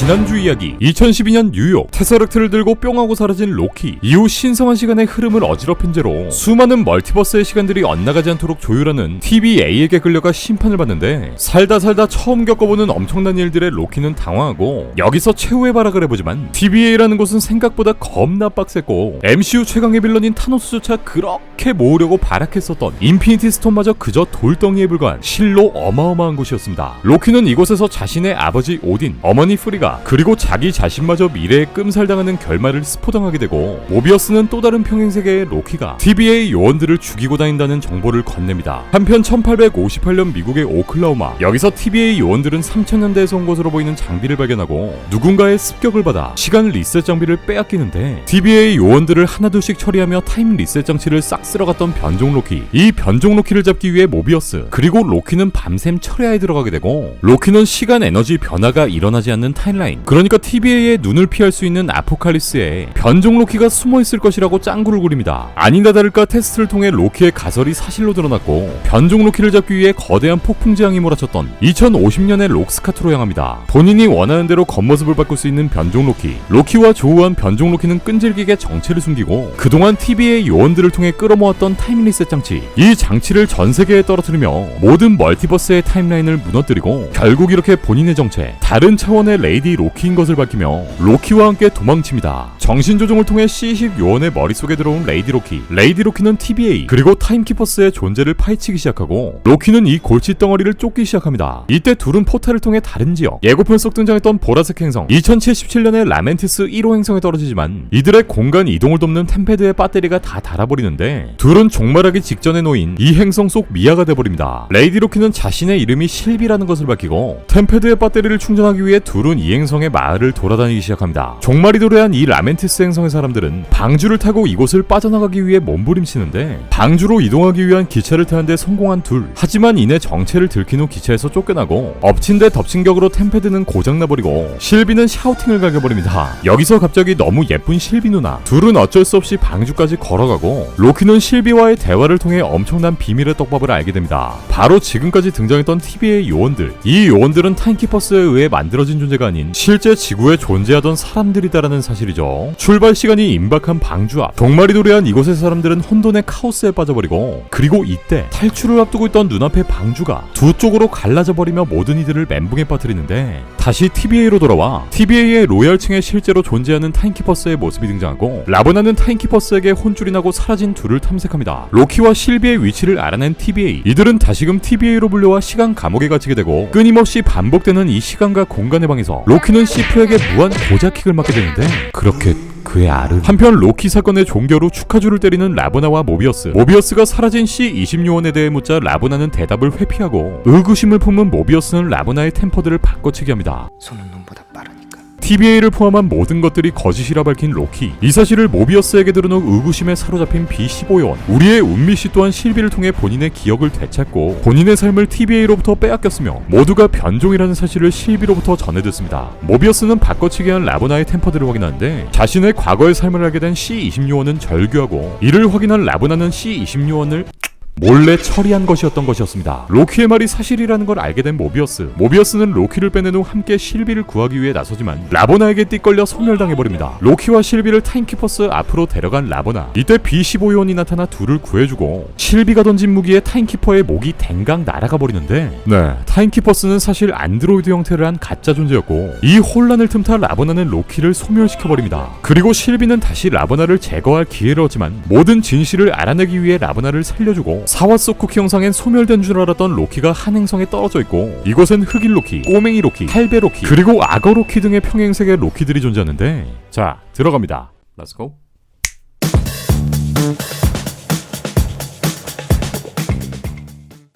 지난주 이야기 2012년 뉴욕 테서렉트를 들고 뿅하고 사라진 로키 이후 신성한 시간의 흐름을 어지럽힌 죄로 수많은 멀티버스의 시간들이 엇나가지 않도록 조율하는 TVA에게 끌려가 심판을 받는데 살다 처음 겪어보는 엄청난 일들에 로키는 당황하고 여기서 최후의 발악을 해보지만 TVA라는 곳은 생각보다 겁나 빡셌고 MCU 최강의 빌런인 타노스조차 그렇게 모으려고 발악했었던 인피니티 스톤마저 그저 돌덩이에 불과한 실로 어마어마한 곳이었습니다. 로키는 이곳에서 자신의 아버지 오딘, 어머니 프리가 그리고 자기 자신마저 미래에 끔살당하는 결말을 스포당하게 되고 모비어스는 또 다른 평행세계의 로키가 TVA 요원들을 죽이고 다닌다는 정보를 건넵니다. 한편 1858년 미국의 오클라호마 여기서 TVA 요원들은 3000년대에서 온 것으로 보이는 장비를 발견하고 누군가의 습격을 받아 시간 리셋 장비를 빼앗기는데 TVA 요원들을 하나둘씩 처리하며 타임 리셋 장치를 싹 쓸어갔던 변종 로키, 이 변종 로키를 잡기 위해 모비어스 그리고 로키는 밤샘 철야에 들어가게 되고 로키는 시간 에너지 변화가 일어나지 않는 타임라인, 그러니까 TVA의 눈을 피할 수 있는 아포칼립스에 변종 로키가 숨어있을 것이라고 짱구를 부립니다. 아니나 다를까 테스트를 통해 로키의 가설이 사실로 드러났고 변종 로키를 잡기 위해 거대한 폭풍 재앙이 몰아쳤던 2050년의 록스카트로 향합니다. 본인이 원하는 대로 겉모습을 바꿀 수 있는 변종 로키, 로키와 조우한 변종 로키는 끈질기게 정체를 숨기고 그동안 TVA 요원들을 통해 끌어모았던 타임 리셋 장치, 이 장치를 전 세계에 떨어뜨리며 모든 멀티버스의 타임라인을 무너뜨리고 결국 이렇게 본인의 정체, 다른 차원의 레이디 로키인 것을 밝히며 로키와 함께 도망칩니다. 정신조종을 통해 C10 요원의 머릿속에 들어온 레이디 로키는 TVA 그리고 타임키퍼스의 존재를 파헤치기 시작하고 로키는 이 골칫덩어리를 쫓기 시작합니다. 이때 둘은 포탈을 통해 다른 지역, 예고편 속 등장했던 보라색 행성 2077년의 라멘티스 1호 행성에 떨어지지만 이들의 공간 이동을 돕는 템페드의 배터리가 다 닳아버리는데 둘은 종말하기 직전에 놓인 이 행성 속 미아가 돼버립니다. 레이디 로키는 자신의 이름이 실비라는 것을 밝히고 템페드의 배터리를 충전하기 위해 둘은 이 행성의 마을을 돌아다니기 시작합니다. 종말이 도래한 이 라멘티스 행성의 사람들은 방주를 타고 이곳을 빠져나가기 위해 몸부림치는데 방주로 이동하기 위한 기차를 타는데 성공한 둘, 하지만 이내 정체를 들킨 후 기차에서 쫓겨나고 엎친 데 덮친 격으로 템페드는 고장나버리고 실비는 샤우팅을 갈겨버립니다. 여기서 갑자기 너무 예쁜 실비 누나, 둘은 어쩔 수 없이 방주까지 걸어가고 로키는 실비와의 대화를 통해 엄청난 비밀의 떡밥을 알게 됩니다. 바로 지금까지 등장했던 TVA 요원들, 이 요원들은 타임키퍼스에 의해 만들어진 존재가 아닌 실제 지구에 존재하던 사람들이다라는 사실이죠. 출발 시간이 임박한 방주 앞, 종말이 도래한 이곳의 사람들은 혼돈의 카오스에 빠져버리고 그리고 이때 탈출을 앞두고 있던 눈앞의 방주가 두 쪽으로 갈라져버리며 모든 이들을 멘붕에 빠뜨리는데 다시 TVA로 돌아와 TVA의 로얄층에 실제로 존재하는 타임키퍼스의 모습이 등장하고 라보나는 타임키퍼스에게 혼쭐이 나고 사라진 둘을 탐색합니다. 로키와 실비의 위치를 알아낸 TVA, 이들은 다시금 TVA로 불려와 시간 감옥에 갇히게 되고 끊임없이 반복되는 이 시간과 공간의 방에서 로키는 시프에게 무한 고자킥을 맞게 되는데 그렇게 그의 알은 한편 로키 사건의 종결 후 축하주를 때리는 라보나와 모비어스가 사라진 C20 요원에 대해 묻자 라보나는 대답을 회피하고 의구심을 품은 모비어스는 라보나의 템퍼들을 바꿔치기 합니다. 손은 눈보다 빠르니까. TVA를 포함한 모든 것들이 거짓이라 밝힌 로키, 이 사실을 모비어스에게 들은 후 의구심에 사로잡힌 B15요원 우리의 운미씨 또한 실비를 통해 본인의 기억을 되찾고 본인의 삶을 TVA로부터 빼앗겼으며 모두가 변종이라는 사실을 실비로부터 전해 듣습니다. 모비어스는 바꿔치기한 라보나의 템퍼들을 확인하는데 자신의 과거의 삶을 알게 된 C20 요원은 절규하고 이를 확인한 라보나는 C20 요원을 몰래 처리한 것이었습니다. 로키의 말이 사실이라는 걸 알게 된 모비어스는 로키를 빼낸 후 함께 실비를 구하기 위해 나서지만 라보나에게 띠걸려 소멸당해버립니다. 로키와 실비를 타임키퍼스 앞으로 데려간 라보나, 이때 B15요원이 나타나 둘을 구해주고 실비가 던진 무기에 타임키퍼의 목이 댕강 날아가 버리는데 타임키퍼스는 사실 안드로이드 형태를 한 가짜 존재였고 이 혼란을 틈타 라보나는 로키를 소멸시켜버립니다. 그리고 실비는 다시 라보나를 제거할 기회를 얻지만 모든 진실을 알아내기 위해 라보나를 살려주고 사와소 쿠키 형상엔 소멸된 줄 알았던 로키가 한 행성에 떨어져 있고 이곳엔 흑일 로키, 꼬맹이 로키, 할배 로키, 그리고 악어 로키 등의 평행세계 로키들이 존재하는데 자, 들어갑니다. Let's go.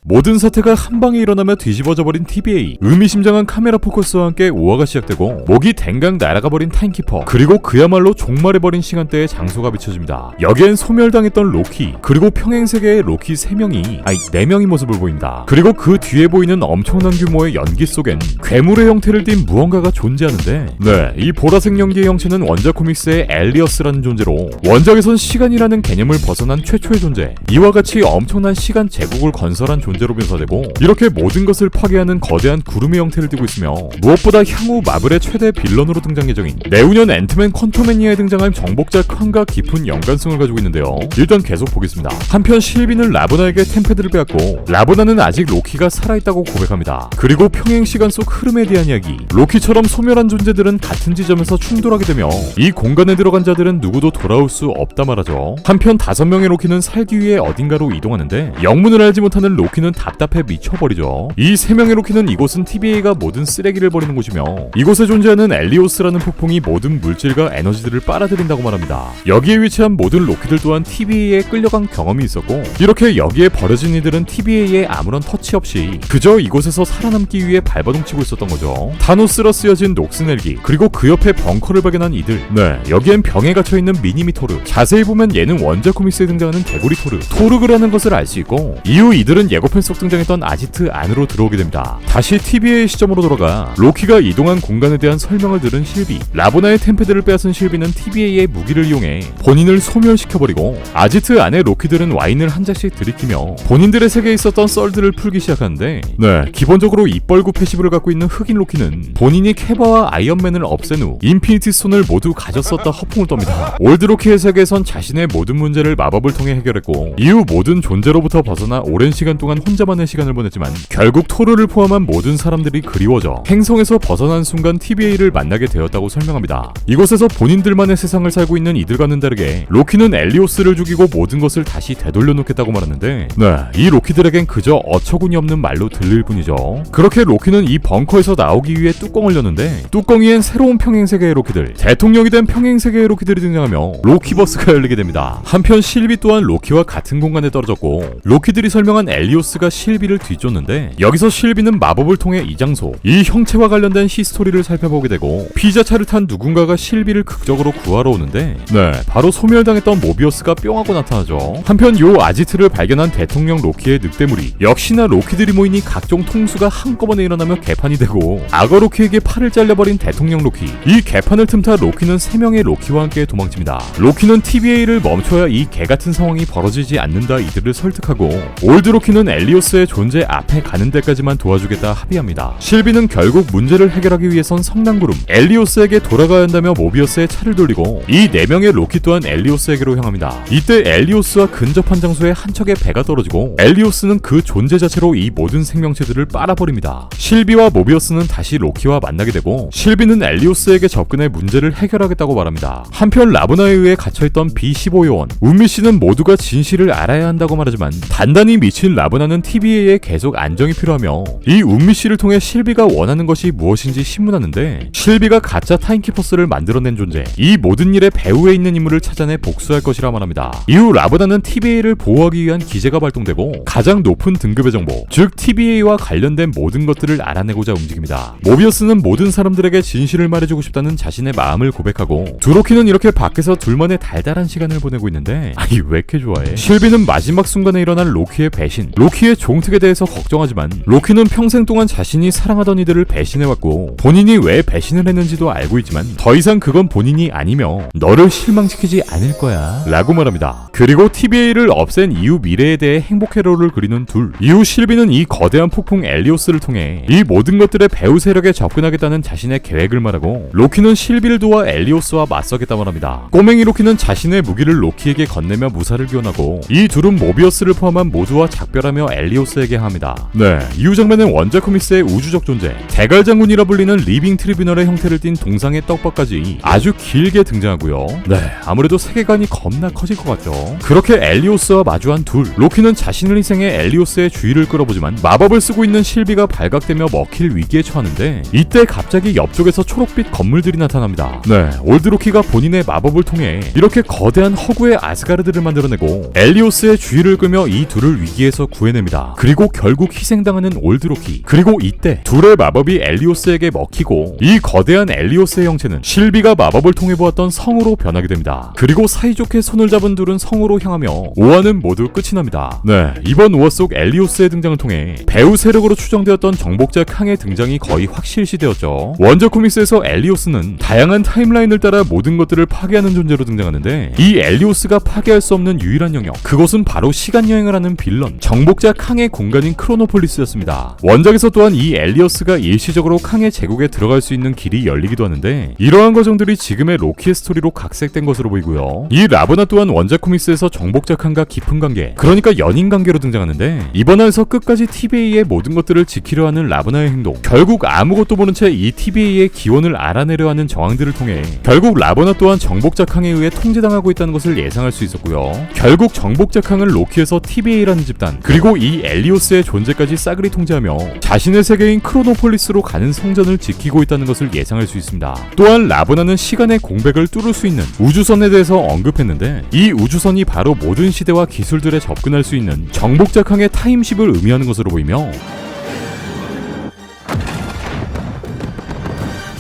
모든 사태가 한방에 일어나며 뒤집어져버린 TVA, 의미심장한 카메라 포커스와 함께 오화가 시작되고 목이 댕강 날아가버린 타임키퍼, 그리고 그야말로 종말해버린 시간대에 장소가 비춰집니다. 여기엔 소멸당했던 로키, 그리고 평행세계의 로키 4명이 모습을 보입니다. 그리고 그 뒤에 보이는 엄청난 규모의 연기 속엔 괴물의 형태를 띤 무언가가 존재하는데 이 보라색 연기의 형체는 원작 코믹스의 엘리어스라는 존재로 원작에선 시간이라는 개념을 벗어난 최초의 존재, 이와 같이 엄청난 시간 제국을 건설한 존재 존재로 묘사되고 이렇게 모든 것을 파괴하는 거대한 구름의 형태를 띠고 있으며 무엇보다 향후 마블의 최대 빌런으로 등장 예정인 내후년 앤트맨 퀀텀매니아에 등장할 정복자 칸과 깊은 연관성을 가지고 있는데요. 일단 계속 보겠습니다. 한편 실비는 라보나에게 템패드를 빼앗고 라보나는 아직 로키가 살아있다고 고백합니다. 그리고 평행 시간 속 흐름에 대한 이야기. 로키처럼 소멸한 존재들은 같은 지점에서 충돌하게 되며 이 공간에 들어간 자들은 누구도 돌아올 수 없다 말하죠. 한편 5명의 로키는 살기 위해 어딘가로 이동하는데 영문을 알지 못하는 로키는 답답해 미쳐버리죠. 이 3명의 로키는 이곳은 TBA가 모든 쓰레기를 버리는 곳이며 이곳에 존재하는 엘리오스라는 폭풍이 모든 물질과 에너지들을 빨아들인다고 말합니다. 여기에 위치한 모든 로키들 또한 TBA에 끌려간 경험이 있었고 이렇게 여기에 버려진 이들은 TBA에 아무런 터치 없이 그저 이곳에서 살아남기 위해 발버둥치고 있었던 거죠. 타노스라 쓰여진 녹슨 헬기 그리고 그 옆에 벙커를 발견한 이들. 네, 여기엔 병에 갇혀있는 미니미 토르. 자세히 보면 얘는 원작 코믹스에 등장하는 개구리 토르 토르그라는 것을 알 수 있고 이후 이들은 예고편 속 등장했던 아지트 안으로 들어오게 됩니다. 다시 TBA의 시점으로 돌아가 로키가 이동한 공간에 대한 설명을 들은 실비. 라보나의 템패드를 빼앗은 실비는 TBA의 무기를 이용해 본인을 소멸시켜버리고 아지트 안의 로키들은 와인을 한 잔씩 들이키며 본인들의 세계에 있었던 썰들을 풀기 시작하는데 네, 기본적으로 입벌구 패시브를 갖고 있는 흑인 로키는 본인이 캐바와 아이언맨을 없앤 후 인피니티 스톤을 모두 가졌었다 허풍을 떱니다. 올드 로키의 세계에선 자신의 모든 문제를 마법을 통해 해결했고 이후 모든 존재로부터 벗어나 오랜 시간 동안 혼자만의 시간을 보냈지만 결국 토르를 포함한 모든 사람들이 그리워져 행성에서 벗어난 순간 TBA를 만나게 되었다고 설명합니다. 이곳에서 본인들만의 세상을 살고 있는 이들과는 다르게 로키는 엘리오스를 죽이고 모든 것을 다시 되돌려놓겠다고 말하는데 네, 이 로키들에겐 그저 어처구니 없는 말로 들릴 뿐이죠. 그렇게 로키는 이 벙커에서 나오기 위해 뚜껑을 여는데 뚜껑 위엔 새로운 평행세계의 로키들, 대통령이 된 평행세계의 로키들이 등장하며 로키버스가 열리게 됩니다. 한편 실비 또한 로키와 같은 공간에 떨어졌고 로키들이 설명한 엘리오스가 실비를 뒤쫓는데 여기서 실비는 마법을 통해 이 장소, 이 형체와 관련된 히스토리를 살펴보게 되고 피자차를 탄 누군가가 실비를 극적으로 구하러 오는데 네, 바로 소멸당했던 모비어스가 뿅하고 나타나죠. 한편 요 아지트를 발견한 대통령 로키의 늑대무리, 역시나 로키들이 모이니 각종 통수가 한꺼번에 일어나며 개판이 되고 악어 로키에게 팔을 잘려버린 대통령 로키. 이 개판을 틈타 로키는 3명의 로키와 함께 도망칩니다. 로키는 TBA를 멈춰야 이 개같은 상황이 벌어지지 않는다 이들을 설득하고 올드 로키는 엘리오스의 존재 앞에 가는 데까지만 도와주겠다 합의합니다. 실비는 결국 문제를 해결하기 위해선 성난구름 엘리오스에게 돌아가야 한다며 모비어스의 차를 돌리고 이 4명의 로키 또한 엘리오스에게로 향합니다. 이때 엘리오스와 근접한 장소에 한 척의 배가 떨어지고 엘리오스는 그 존재 자체로 이 모든 생명체들을 빨아버립니다. 실비와 모비어스는 다시 로키와 만나게 되고 실비는 엘리오스에게 접근해 문제를 해결하겠다고 말합니다. 한편 라보나에 의해 갇혀있던 B15 요원 운미씨는 모두가 진실을 알아야 한다고 말하지만 단단히 미친 라보나는 TBA에 계속 안정이 필요하며 이 운미씨를 통해 실비가 원하는 것이 무엇인지 신문하는데 실비가 가짜 타임키퍼스를 만들어낸 존재, 이 모든 일에 배후에 있는 인물을 찾아내 복수할 것이라 말합니다. 이후 라보나는 TBA를 보호하기 위한 기재가 발동되고 가장 높은 등급의 정보, 즉 TBA와 관련된 모든 것들을 알아내고자 움직입니다. 모비어스는 모든 사람들에게 진실을 말해주고 싶다는 자신의 마음을 고백하고 두로키는 이렇게 밖에서 둘만의 달달한 시간을 보내고 있는데 아니 왜 이렇게 좋아해? 실비는 마지막 순간에 일어난 로키의 배신, 로키의 종특에 대해서 걱정하지만 로키는 평생 동안 자신이 사랑하던 이들을 배신해왔고 본인이 왜 배신을 했는지도 알고 있지만 더 이상 그건 본인이 아니며 너를 실망시키지 않을 거야 라고 말합니다. 그리고 TBA를 없앤 이후 미래에 대해 행복 회로를 그리는 둘. 이후 실비는 이 거대한 폭풍 엘리오스를 통해 이 모든 것들의 배후 세력에 접근하겠다는 자신의 계획을 말하고 로키는 실비를 도와 엘리오스와 맞서겠다 말합니다. 꼬맹이 로키는 자신의 무기를 로키에게 건네며 무사를 기원하고 이 둘은 모비어스를 포함한 모두와 작별하며 엘리오스에게 합니다. 네, 이후 장면은 원작 코믹스의 우주적 존재 대갈장군이라 불리는 리빙 트리뷰널의 형태를 띤 동상의 떡밥까지 아주 길게 등장하고요. 네, 아무래도 세계관이 겁나 커질 것 같죠. 그렇게 엘리오스와 마주한 둘. 로키는 자신을 희생해 엘리오스의 주의를 끌어보지만 마법을 쓰고 있는 실비가 발각되며 먹힐 위기에 처하는데 이때 갑자기 옆쪽에서 초록빛 건물들이 나타납니다. 네, 올드 로키가 본인의 마법을 통해 이렇게 거대한 허구의 아스가르드를 만들어내고 엘리오스의 주의를 끌며 이 둘을 위기에서 구해냅니다. 그리고 결국 희생당하는 올드 로키. 그리고 이때 둘의 마법이 엘리오스에게 먹히고 이 거대한 엘리오스의 형체는 실비가 마법을 통해 보았던 성으로 변하게 됩니다. 그리고 사이좋게 손을 잡은 둘은 성으로 향하며 5화는 모두 끝이 납니다. 네, 이번 5화 속 엘리오스의 등장을 통해 배후 세력으로 추정되었던 정복자 캉의 등장이 거의 확실시되었죠. 원작 코믹스에서 엘리오스는 다양한 타임라인을 따라 모든 것들을 파괴하는 존재로 등장하는데 이 엘리오스가 파괴할 수 없는 유일한 영역, 그것은 바로 시간여행을 하는 빌런 정복자 정복자 캉의 공간인 크로노폴리스였습니다. 원작에서 또한 이 엘리어스가 일시적으로 캉의 제국에 들어갈 수 있는 길이 열리기도 하는데 이러한 과정들이 지금의 로키의 스토리로 각색된 것으로 보이고요. 이 라브나 또한 원작 코믹스에서 정복자 칸과 깊은 관계, 그러니까 연인 관계로 등장하는데 이번 화에서 끝까지 TBA의 모든 것들을 지키려 하는 라브나의 행동, 결국 아무것도 모른 채 이 TBA의 기원을 알아내려 하는 정황들을 통해 결국 라브나 또한 정복자 칸에 의해 통제당하고 있다는 것을 예상할 수 있었고요. 결국 정복자 칸은 로키에서 TBA라는 집단, 그리고 이 엘리오스의 존재까지 싸그리 통제하며 자신의 세계인 크로노폴리스로 가는 성전을 지키고 있다는 것을 예상할 수 있습니다. 또한 라브나는 시간의 공백을 뚫을 수 있는 우주선에 대해서 언급했는데 이 우주선이 바로 모든 시대와 기술들에 접근할 수 있는 정복자 칸의 타임십을 의미하는 것으로 보이며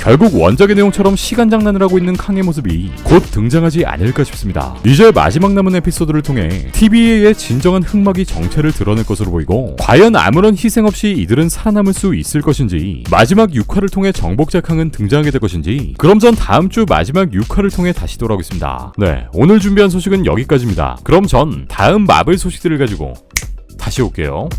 결국 원작의 내용처럼 시간 장난을 하고 있는 캉의 모습이 곧 등장하지 않을까 싶습니다. 이제 마지막 남은 에피소드를 통해 TBA의 진정한 흑막이 정체를 드러낼 것으로 보이고 과연 아무런 희생 없이 이들은 살아남을 수 있을 것인지, 마지막 6화를 통해 정복자 캉은 등장하게 될 것인지, 그럼 전 다음 주 마지막 6화를 통해 다시 돌아오겠습니다. 네, 오늘 준비한 소식은 여기까지입니다. 그럼 전 다음 마블 소식들을 가지고 다시 올게요.